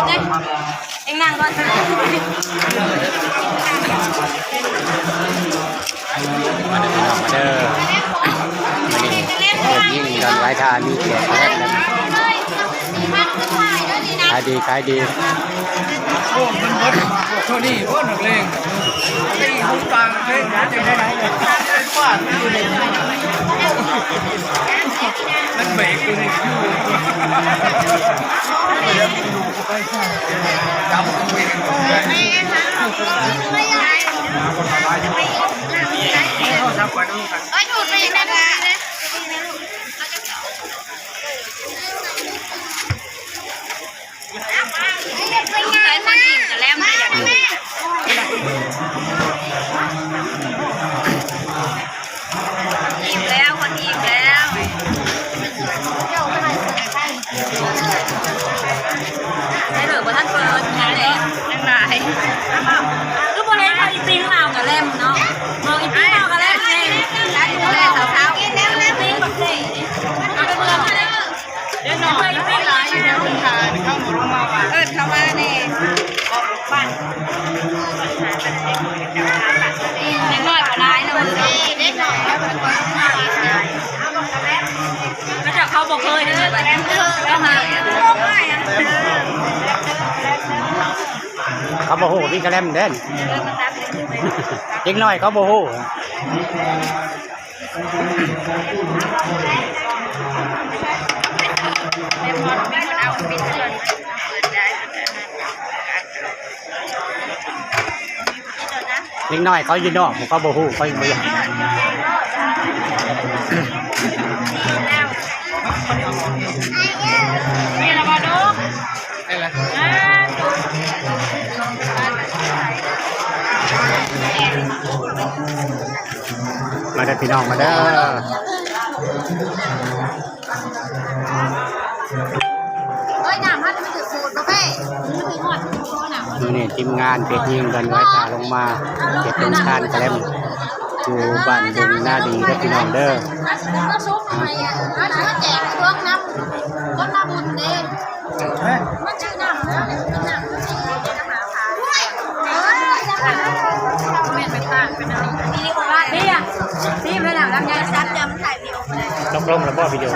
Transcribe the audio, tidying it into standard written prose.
เลยเอ็งนั่งก่อนเด้อยิ่งดันไว้ทามีเกียรติแล้วขายดีขายดีโอ้มันบดโชนี่โอ้หนักเลงตีหุ้มกลางเลงจะได้ไหนเลยฟาดอยู่ในนั่นเบรกอยู่ในคิวจับตัวเองจับไปดูกันเอ้ยถูกไปยังไงนะใช้คนกินกับแลมนะอย่างนี้อิ่มแล้วคนอิ่มแล้วให้เหลือบนท่านเปิดงานเลยยังไงก็บนนี้เราอีปิ้งเรากับแลมเนาะมองอีปิ้งเรากับแลมเองได้ดูแลสาวๆกินแล้วแลมปิ้งแบบนี้เอาไปเมืองมาเด้อเดี๋ยวหน่อยอีปิ้งหลายอยู่แล้วคุณชายเข้าหมดลงมาเข้ามาเนี่ยบ้านเด็กน้อยก็ได้นะเด็กน้อยแล้วจะเขาบอกเคยนะแล้วมาเขาโมโหพี่กระแลมเด่นเล็กน้อยเขาโมโหเล็กน้อยเขายืนนอกเขาโมโหเขาอยู่อย่างนี่ละมาดูอะไรมาเด้อพี่น้องมาเด้อเฮ้ยหนามถ้าจะไม่ถือสูตรกาแฟไม่ถือหอดหนามนี่ทีมงานเพจยิงกันไว้ตาลงมาเก็บเป็นชานกระเล่มอยู่บ้านดุงหน้าดีเด้อพี่น้องเด้อก็ซุปทำไมอ่ะแล้วแจกตัวน้ำก็น้ำบุญเด้มันชื่อน้ำนะน้ำชื่อน้ำหาขายเมียนไปต่างเป็นอะไรนี่ของร้านนี่อ่ะนี่เป็นหนังลำไยซัดยำถ่ายวิดีโอมาเลยลงแล้วก็วิดีโอ